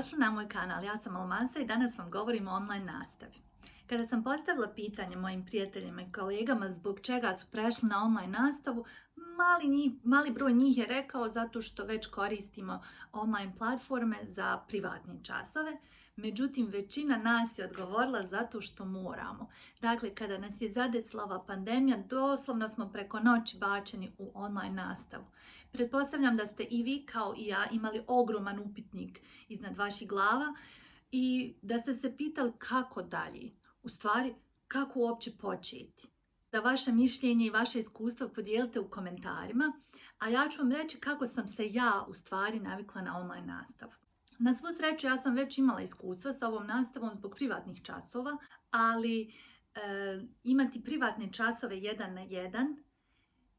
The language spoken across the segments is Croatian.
Dobrodošli na moj kanal, ja sam Almansa i danas vam govorim o online nastavi. Kada sam postavila pitanje mojim prijateljima i kolegama zbog čega su prešli na online nastavu, mali broj njih je rekao zato što već koristimo online platforme za privatne časove. Međutim, većina nas je odgovorila zato što moramo. Dakle, kada nas je zadesila ova pandemija, doslovno smo preko noći bačeni u online nastavu. Pretpostavljam da ste i vi kao i ja imali ogroman upitnik iznad vaših glava i da ste se pitali kako dalje. U stvari, kako uopće početi. Da vaše mišljenje i vaše iskustvo podijelite u komentarima, a ja ću vam reći kako sam se ja u stvari navikla na online nastavu. Na svu sreću ja sam već imala iskustva sa ovom nastavom zbog privatnih časova, ali imati privatne časove 1 na 1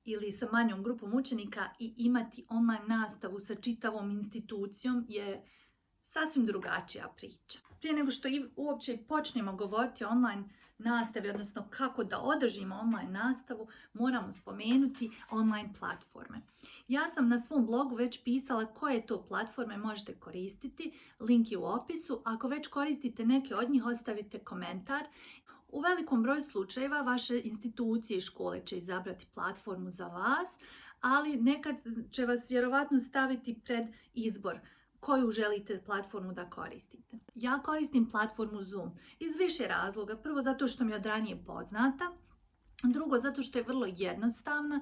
ili sa manjom grupom učenika i imati online nastavu sa čitavom institucijom je sasvim drugačija priča. Prije nego što uopće počnemo govoriti o online nastavi, odnosno kako da održimo online nastavu, moramo spomenuti online platforme. Ja sam na svom blogu već pisala koje to platforme možete koristiti, link je u opisu. Ako već koristite neke od njih, ostavite komentar. U velikom broju slučajeva vaše institucije i škole će izabrati platformu za vas, ali nekad će vas vjerovatno staviti pred izbor koju želite platformu da koristite. Ja koristim platformu Zoom iz više razloga. Prvo, zato što mi je od ranije poznata. Drugo, zato što je vrlo jednostavna.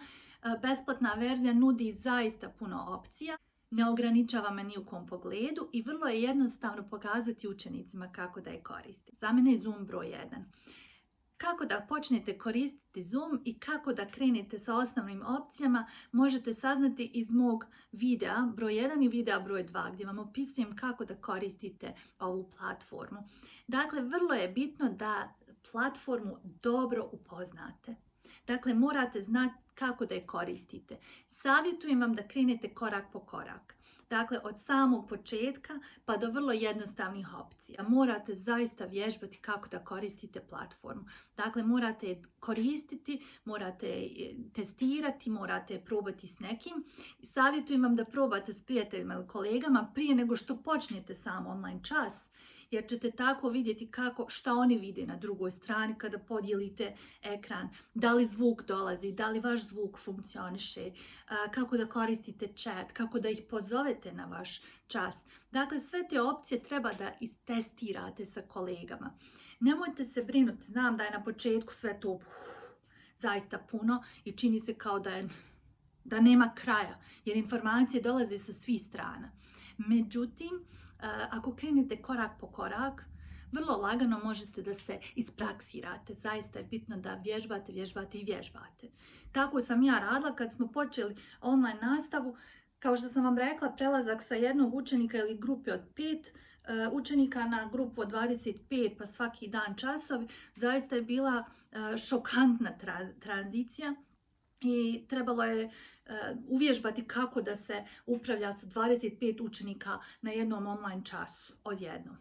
Besplatna verzija nudi zaista puno opcija. Ne ograničava me ni u kom pogledu i vrlo je jednostavno pokazati učenicima kako da je koriste. Za mene je Zoom broj 1. Kako da počnete koristiti Zoom i kako da krenete sa osnovnim opcijama možete saznati iz mog videa broj 1 i videa broj 2 gdje vam opisujem kako da koristite ovu platformu. Dakle, vrlo je bitno da platformu dobro upoznate. Dakle, morate znati kako da je koristite. Savjetujem vam da krenete korak po korak. Dakle, od samog početka pa do vrlo jednostavnih opcija. Morate zaista vježbati kako da koristite platformu. Dakle, morate je koristiti, morate je testirati, morate je probati s nekim. Savjetujem vam da probate s prijateljima ili kolegama prije nego što počnete sam online čas, jer ćete tako vidjeti šta oni vide na drugoj strani kada podijelite ekran, da li zvuk dolazi, da li vaš zvuk funkcioniše, kako da koristite chat, kako da ih pozovete na vaš čas. Dakle, sve te opcije treba da istestirate sa kolegama. Nemojte se brinuti, znam da je na početku sve to zaista puno i čini se kao da nema kraja, jer informacije dolaze sa svih strana. Međutim, ako krenete korak po korak, vrlo lagano možete da se ispraksirate. Zaista je bitno da vježbate i vježbate. Tako sam ja radila kad smo počeli online nastavu. Kao što sam vam rekla, prelazak sa jednog učenika ili grupe od 5 učenika na grupu od 25 pa svaki dan časovi, zaista je bila šokantna tranzicija. I trebalo je uvježbati kako da se upravlja sa 25 učenika na jednom online času odjednom.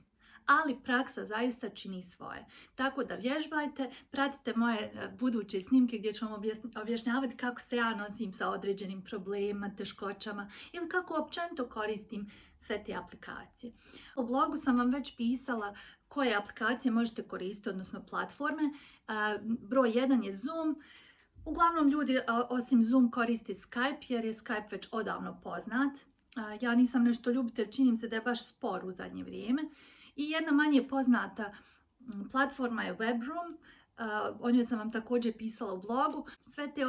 Ali praksa zaista čini svoje. Tako da vježbajte, pratite moje buduće snimke gdje ću vam objašnjavati kako se ja nosim sa određenim problemima, teškoćama ili kako općenito koristim sve te aplikacije. U blogu sam vam već pisala koje aplikacije možete koristiti, odnosno platforme. Broj 1 je Zoom. Uglavnom ljudi osim Zoom koriste Skype jer je Skype već odavno poznat. Ja nisam nešto ljubitelj, činim se da je baš spor u zadnje vrijeme. I jedna manje poznata platforma je Webroom. O njoj sam vam također pisala u blogu. Sve te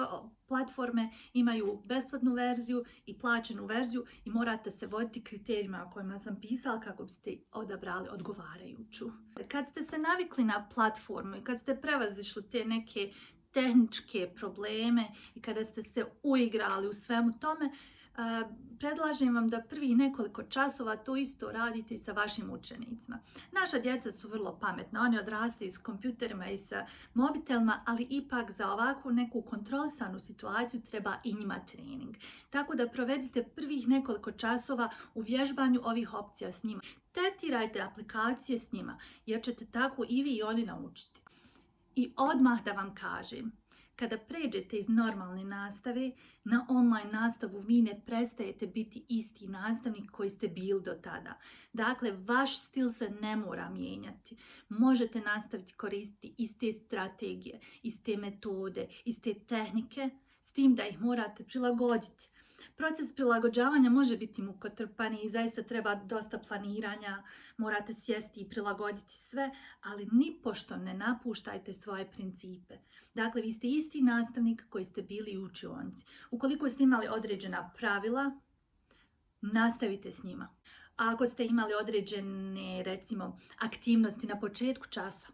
platforme imaju besplatnu verziju i plaćenu verziju i morate se voditi kriterijima o kojima sam pisala kako biste odabrali odgovarajuću. Kad ste se navikli na platformu i kad ste prevazišli te neke tehničke probleme i kada ste se uigrali u svemu tome, predlažem vam da prvih nekoliko časova to isto radite i sa vašim učenicima. Naša djeca su vrlo pametna, oni odrastaju s kompjuterima i sa mobitelima, ali ipak za ovakvu neku kontrolisanu situaciju treba i njima trening. Tako da provedite prvih nekoliko časova u vježbanju ovih opcija s njima. Testirajte aplikacije s njima, jer ćete tako i vi i oni naučiti. I odmah da vam kažem, Kada pređete iz normalne nastave na online nastavu, vi ne prestajete biti isti nastavnik koji ste bili do tada. Dakle, vaš stil se ne mora mijenjati. Možete nastaviti koristiti iste strategije, iste metode, iste tehnike, s tim da ih morate prilagoditi. Proces prilagođavanja može biti mukotrpan i zaista treba dosta planiranja, morate sjesti i prilagoditi sve, ali nipošto ne napuštajte svoje principe. Dakle, vi ste isti nastavnik koji ste bili u učionici. Ukoliko ste imali određena pravila, nastavite s njima. A ako ste imali određene, recimo, aktivnosti na početku časa,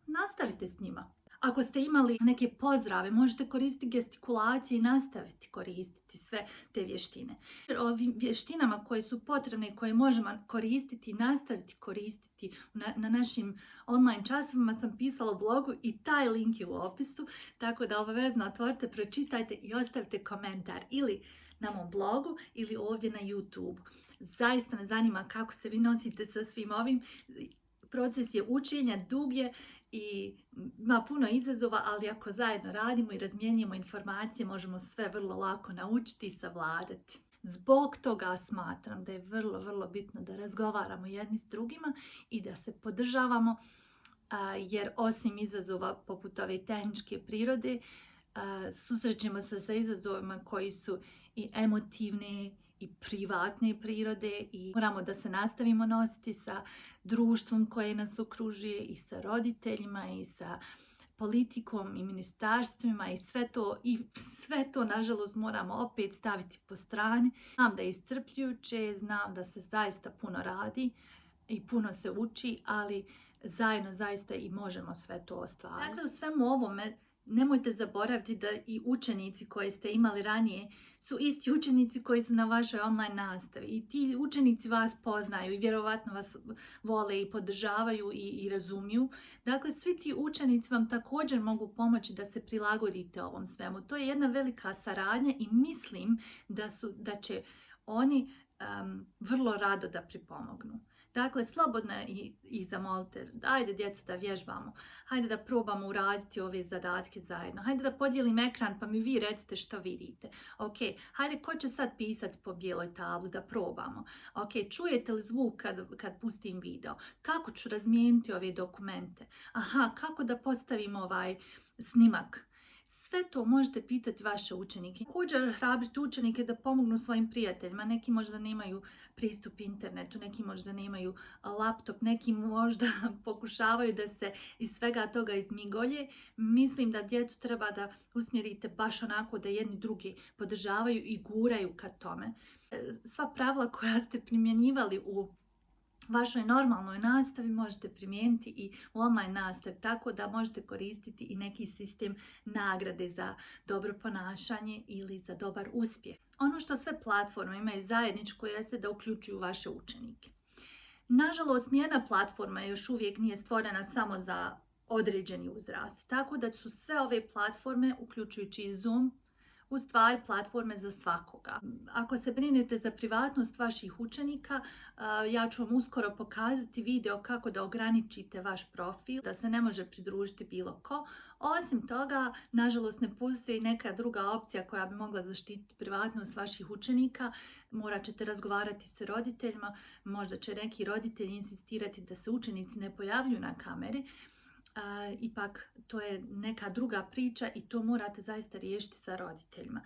nastavite s njima. Ako ste imali neke pozdrave, možete koristiti gestikulacije i nastaviti koristiti sve te vještine. Ovim vještinama koje su potrebne i koje možemo koristiti i nastaviti koristiti na našim online časovima sam pisala u blogu i taj link je u opisu, tako da obavezno otvorite, pročitajte i ostavite komentar ili na mom blogu ili ovdje na YouTube. Zaista me zanima kako se vi nosite sa svim ovim. Proces je učenja, dug je i ima puno izazova, ali ako zajedno radimo i razmjenjujemo informacije, možemo sve vrlo lako naučiti i savladati. Zbog toga smatram da je vrlo, vrlo bitno da razgovaramo jedni s drugima i da se podržavamo, jer osim izazova poput ove tehničke prirode, susrećemo se sa izazovima koji su i emotivne i privatne prirode i moramo da se nastavimo nositi sa društvom koje nas okružuje i sa roditeljima i sa politikom i ministarstvima i sve to nažalost moramo opet staviti po strani. Znam da je iscrpljujuće, znam da se zaista puno radi i puno se uči, ali zajedno zaista i možemo sve to ostvariti. Dakle, u svemu ovome nemojte zaboraviti da i učenici koje ste imali ranije su isti učenici koji su na vašoj online nastavi i ti učenici vas poznaju i vjerovatno vas vole i podržavaju i razumiju. Dakle, svi ti učenici vam također mogu pomoći da se prilagodite ovom svemu. To je jedna velika saradnja i mislim da će oni vrlo rado da pripomognu. Dakle, slobodno i zamolite, ajde djeco da vježbamo, hajde da probamo uraditi ove zadatke zajedno, hajde da podijelim ekran pa mi vi recite što vidite. Ok, hajde ko će sad pisati po bijeloj tabli da probamo. Ok, čujete li zvuk kad pustim video? Kako ću razmijeniti ove dokumente? Aha, kako da postavim ovaj snimak? Sve to možete pitati vaše učenike. Također hrabrite učenike da pomognu svojim prijateljima. Neki možda nemaju pristup internetu, neki možda nemaju laptop, neki možda pokušavaju da se iz svega toga izmigolje. Mislim da djecu treba da usmjerite baš onako da jedni drugi podržavaju i guraju ka tome. Sva pravila koja ste primjenjivali u vašoj normalnoj nastavi možete primijeniti i u online nastavi, tako da možete koristiti i neki sistem nagrade za dobro ponašanje ili za dobar uspjeh. Ono što sve platforme imaju zajedničko jeste da uključuju vaše učenike. Nažalost, nijedna platforma još uvijek nije stvorena samo za određeni uzrast, tako da su sve ove platforme, uključujući i Zoom, u stvari platforme za svakoga. Ako se brinete za privatnost vaših učenika, ja ću vam uskoro pokazati video kako da ograničite vaš profil, da se ne može pridružiti bilo ko. Osim toga, nažalost ne postoji neka druga opcija koja bi mogla zaštititi privatnost vaših učenika. Morat ćete razgovarati sa roditeljima, možda će neki roditelji insistirati da se učenici ne pojavljuju na kameri. Ipak to je neka druga priča i to morate zaista riješiti sa roditeljima.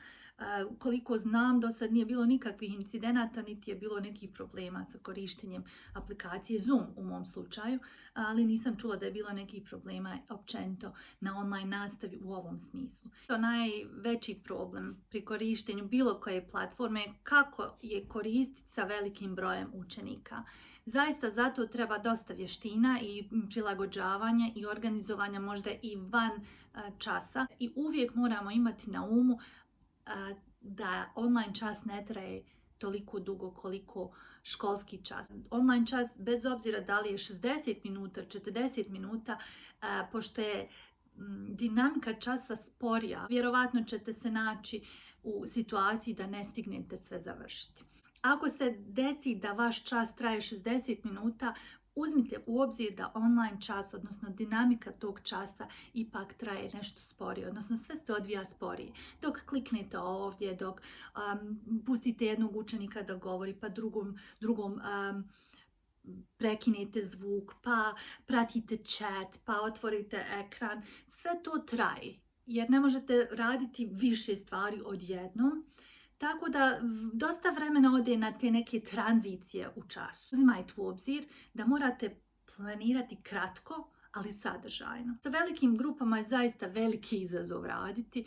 Koliko znam, do sad nije bilo nikakvih incidenata, niti je bilo nekih problema sa korištenjem aplikacije Zoom u mom slučaju, ali nisam čula da je bilo nekih problema općenito na online nastavi u ovom smislu. Najveći problem pri korištenju bilo koje platforme je kako je koristiti sa velikim brojem učenika. Zaista zato treba dosta vještina i prilagođavanja i organizovanja možda i van časa i uvijek moramo imati na umu da online čas ne traje toliko dugo koliko školski čas. Online čas, bez obzira da li je 60 minuta, 40 minuta, pošto je dinamika časa sporija, vjerovatno ćete se naći u situaciji da ne stignete sve završiti. Ako se desi da vaš čas traje 60 minuta, uzmite u obzir da online čas, odnosno dinamika tog časa ipak traje nešto sporije, odnosno sve se odvija sporije. Dok kliknete ovdje, dok pustite jednog učenika da govori, pa drugom prekinete zvuk, pa pratite chat, pa otvorite ekran, sve to traje, jer ne možete raditi više stvari odjednom. Tako da dosta vremena ode na te neke tranzicije u času. Uzimajte u obzir da morate planirati kratko, ali sadržajno. Sa velikim grupama je zaista veliki izazov raditi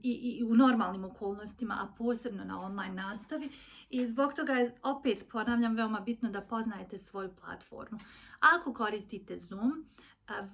i u normalnim okolnostima, a posebno na online nastavi. I zbog toga je, opet ponavljam, veoma bitno da poznajete svoju platformu. Ako koristite Zoom,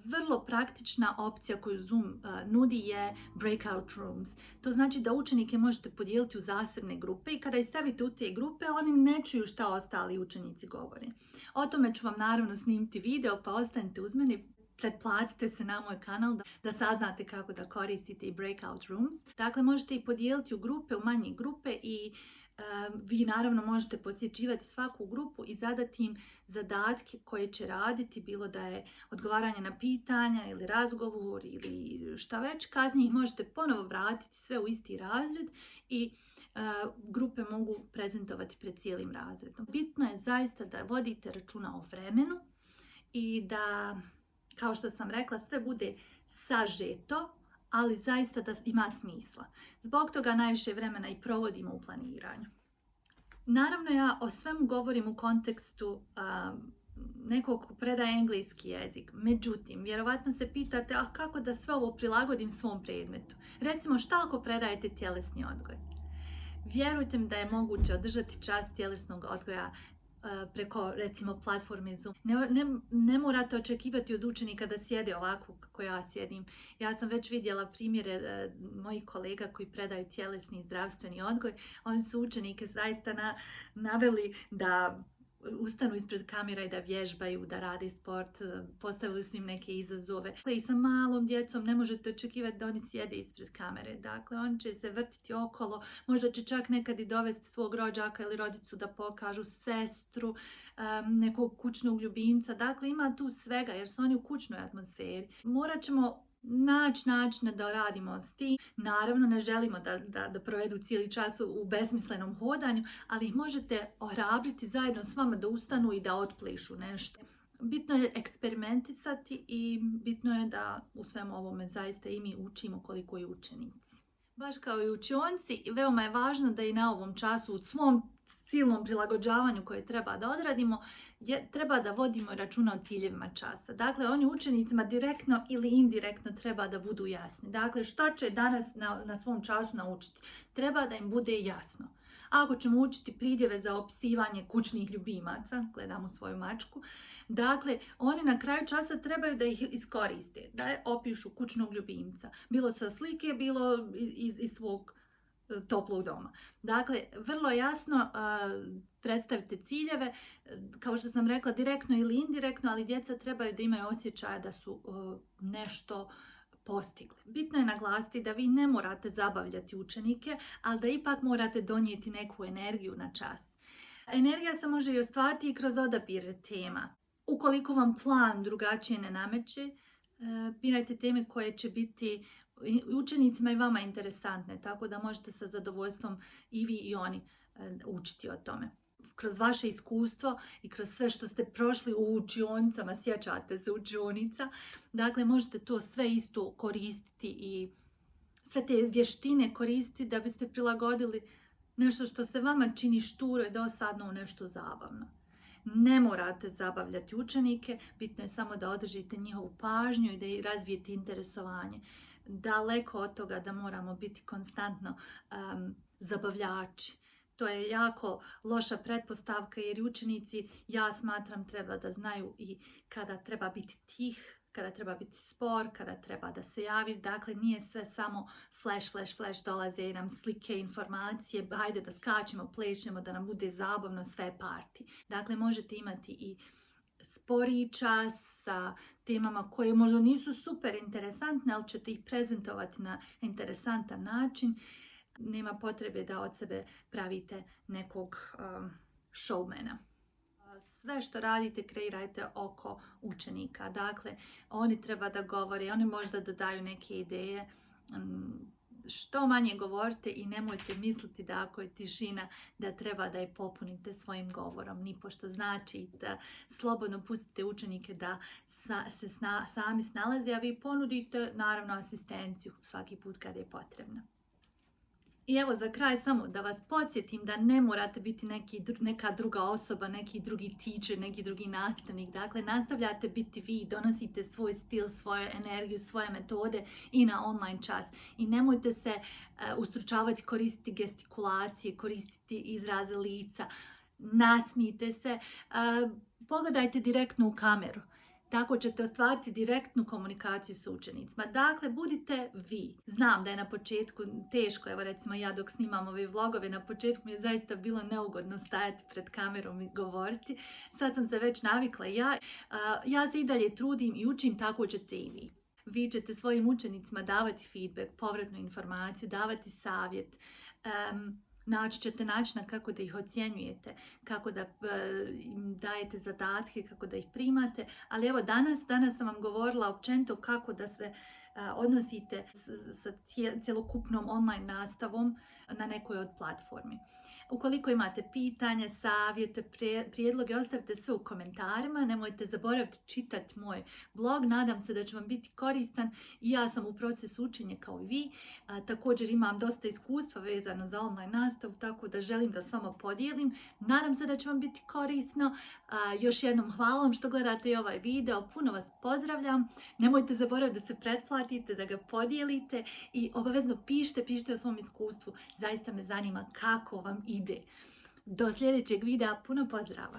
vrlo praktična opcija koju Zoom nudi je breakout rooms. To znači da učenike možete podijeliti u zasebne grupe i kada ih stavite u te grupe, oni ne čuju šta ostali učenici govore. O tome ću vam naravno snimiti video, pa ostanite uz mene. Pretplatite se na moj kanal da saznate kako da koristite i breakout rooms. Dakle, možete ih podijeliti u grupe, u manje grupe i vi naravno možete posjećivati svaku grupu i zadati im zadatke koje će raditi, bilo da je odgovaranje na pitanja ili razgovor ili šta već. Kasnije ih možete ponovo vratiti sve u isti razred i grupe mogu prezentovati pred cijelim razredom. Bitno je zaista da vodite računa o vremenu i da, kao što sam rekla, sve bude sažeto, ali zaista da ima smisla. Zbog toga najviše vremena i provodimo u planiranju. Naravno, ja o svemu govorim u kontekstu nekog ko predaje engleski jezik. Međutim, vjerovatno se pitate, a kako da sve ovo prilagodim svom predmetu? Recimo, šta ako predajete tjelesni odgoj? Vjerujte mi da je moguće održati čas tjelesnog odgoja preko, recimo, platforme Zoom. Ne morate očekivati od učenika da sjede ovako kako ja sjedim. Ja sam već vidjela primjere mojih kolega koji predaju tjelesni i zdravstveni odgoj. Oni su učenike zaista naveli da ustanu ispred kamera i da vježbaju, da rade sport, postavili su im neke izazove. I sa malom djecom ne možete očekivati da oni sjede ispred kamere. Dakle, oni će se vrtiti okolo, možda će čak nekad i dovesti svog rođaka ili rodicu da pokažu, sestru, nekog kućnog ljubimca. Dakle, ima tu svega jer su oni u kućnoj atmosferi. Morat ćemo naći načina da radimo s tim. Naravno, ne želimo da provedu cijeli čas u besmislenom hodanju, ali ih možete ohrabriti zajedno s vama da ustanu i da otplišu nešto. Bitno je eksperimentisati i bitno je da u svemu ovome zaista i mi učimo koliko i učenici. Baš kao i učionci, veoma je važno da i na ovom času u svom silnom prilagođavanju koje treba da odradimo, treba da vodimo računa o ciljevima časa. Dakle, oni učenicima direktno ili indirektno treba da budu jasni. Dakle, što će danas na svom času naučiti? Treba da im bude jasno. Ako ćemo učiti pridjeve za opisivanje kućnih ljubimaca, gledam u svoju mačku, dakle, oni na kraju časa trebaju da ih iskoriste, da opišu kućnog ljubimca. Bilo sa slike, bilo iz svog toplog doma. Dakle, vrlo jasno predstavite ciljeve, kao što sam rekla, direktno ili indirektno, ali djeca trebaju da imaju osjećaja da su nešto postigli. Bitno je naglasiti da vi ne morate zabavljati učenike, ali da ipak morate donijeti neku energiju na čas. Energija se može i ostvariti i kroz odabir tema. Ukoliko vam plan drugačije ne nameće, birajte teme koje će biti učenicima i vama interesantne, tako da možete sa zadovoljstvom i vi i oni učiti o tome. Kroz vaše iskustvo i kroz sve što ste prošli u učionicama, sjećate se učionica, dakle možete to sve isto koristiti i sve te vještine koristiti da biste prilagodili nešto što se vama čini šturo i dosadno u nešto zabavno. Ne morate zabavljati učenike, bitno je samo da održite njihovu pažnju i da razvijete interesovanje. Daleko od toga da moramo biti konstantno zabavljači. To je jako loša pretpostavka jer učenici, ja smatram, treba da znaju i kada treba biti tih, kada treba biti spor, kada treba da se javi. Dakle, nije sve samo flash, dolaze nam slike, informacije, hajde da skačemo, plešemo, da nam bude zabavno, sve party. Dakle, možete imati i sporiji čas sa temama koje možda nisu super interesantne, ali ćete ih prezentovati na interesantan način. Nema potrebe da od sebe pravite nekog showmana. sve što radite kreirajte oko učenika. Dakle, oni treba da govore, oni možda da daju neke ideje. Što manje govorite i nemojte misliti da ako je tišina da treba da je popunite svojim govorom. Nipošto znači da slobodno pustite učenike da se sami snalaze, a vi ponudite naravno asistenciju svaki put kad je potrebno. I evo za kraj samo da vas podsjetim da ne morate biti neka druga osoba, neki drugi teacher, neki drugi nastavnik. Dakle, nastavljate biti vi, donosite svoj stil, svoju energiju, svoje metode i na online čas. I nemojte se ustručavati, koristiti gestikulacije, koristiti izraze lica, nasmijte se, pogledajte direktno u kameru. Tako ćete ostvariti direktnu komunikaciju sa učenicima. Dakle, budite vi. Znam da je na početku teško, evo recimo ja dok snimam ove vlogove, na početku mi je zaista bilo neugodno stajati pred kamerom i govoriti. Sad sam se već navikla. Ja se i dalje trudim i učim, tako ćete i vi. Vi ćete svojim učenicima davati feedback, povratnu informaciju, davati savjet. Naći ćete načina kako da ih ocjenjujete, kako da im dajete zadatke, kako da ih primate. Ali evo danas sam vam govorila općenito kako da se odnosite sa cjelokupnom online nastavom na nekoj od platformi. Ukoliko imate pitanja, savjete, prijedloge, ostavite sve u komentarima. Nemojte zaboraviti čitati moj blog. Nadam se da će vam biti koristan i ja sam u procesu učenja kao i vi. Također imam dosta iskustva vezano za online nastavu, tako da želim da s vama podijelim. Nadam se da će vam biti korisno. Još jednom hvala vam što gledate i ovaj video. Puno vas pozdravljam. Nemojte zaboraviti da se pretplatite, da ga podijelite i obavezno pišite o svom iskustvu. Zaista me zanima kako vam ide. Do sljedećeg videa, puno pozdrava!